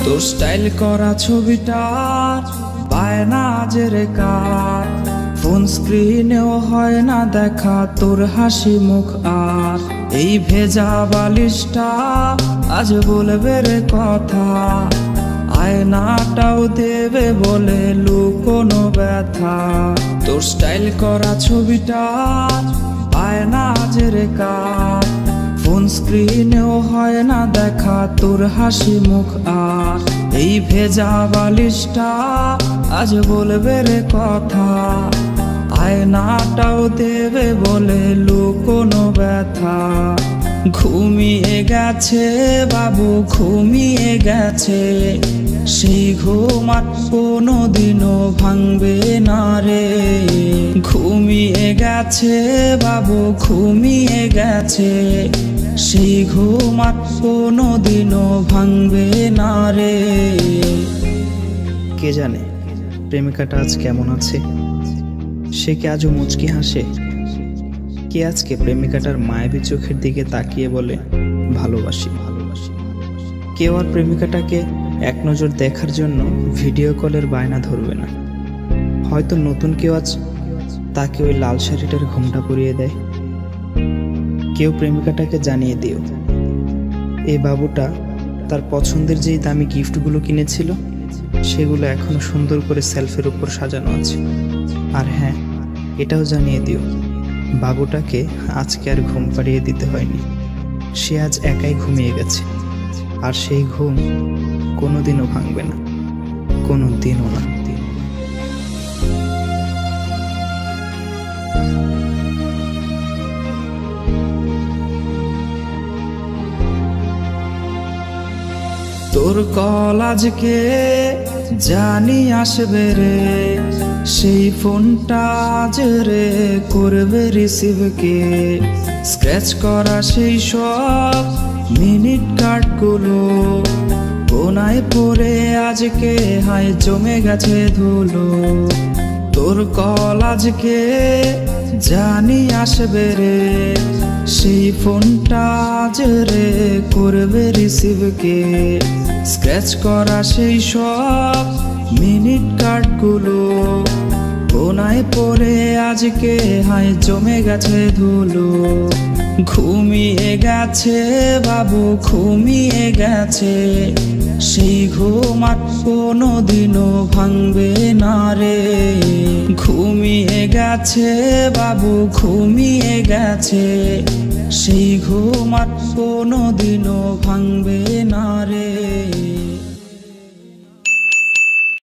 তোর স্টাইল করা ছবিটা বায়না যে রে কার, ফোন স্ক্রিনেও হয় না দেখা তোর হাসি মুখ। আর এই ভেজা বালিশটা আজ বলবে রে কথা, আয়নাটাও দেবে বলে লুকোনো ব্যথা। তোর স্টাইল করা ছবিটা বায়না যে রে কার, ফোন স্ক্রিনেও হয় না দেখা তোর হাসি মুখ। আর এই ভেজা বালিশটা আজ বলবে রে কথা, আয়নাটাও দেবে বলে লুকোনো ব্যথা। ঘুমিয়ে গেছে বাবু ঘুমিয়ে গেছে, সেই ঘুম আর কোনোদিনও ভাঙবে না রে। ঘুমিয়ে গেছে বাবু ঘুমিয়ে গেছে, সেই ঘুম আর কোনোদিনও ভাঙবে না রে। কে জানে প্রেমিকাটা আজ কেমন আছে, সে কি আজও মুচকি হাসে? কে আজকে প্রেমিকাটার মায়াবী চোখের দিকে তাকিয়ে বলে ভালোবাসি ভালোবাসি? কেউ আর প্রেমিকাটাকে এক নজর দেখার জন্য ভিডিও কলের বায়না ধরবে না। হয়তো নতুন কেউ আজ তাকে ওই লাল শাড়িটার ঘোমটা পরিয়ে দেয়। কেউ প্রেমিকাটাকে জানিয়ে দিও এই বাবুটা তার পছন্দের যেই দামি গিফটগুলো কিনেছিল সেগুলো এখনো সুন্দর করে সেলফের উপর সাজানো আছে। আর হ্যাঁ, এটাও জানিয়ে দিও বাবুটাকে আজকে আর ঘুম পাড়িয়ে দিতে হয়নি, সে আজ একাই ঘুমিয়ে গেছে। আর সেই ঘুম কোনোদিনও ভাঙবে না, কোনোদিনও না। তোর কল আজকে জানি আসবে রে, সেই ফোনটা আজ রে করবে রিসিভ কে। স্ক্র্যাচ করা সেই সব মিনিট কার্ডগুলো কোনায় পড়ে আজকে হায় জমে গেছে ধুলো। তোর কল আজকে জানি আসবে রে, সেই ফোনটা আজ রে করবে রিসিভ কে। স্ক্র্যাচ করা সেই সব মিনিট কার্ডগুলো কোনায় পড়ে আজকে হায় জমে গেছে ধুলো। ঘুমিয়ে গেছে বাবু ঘুমিয়ে গেছে, সেই ঘুম আর কোনোদিনও ভাঙবে না রে। ঘুমিয়ে গেছে বাবু ঘুমিয়ে গেছে, সেই ঘুম আর কোনোদিনও ভাঙবে না রে।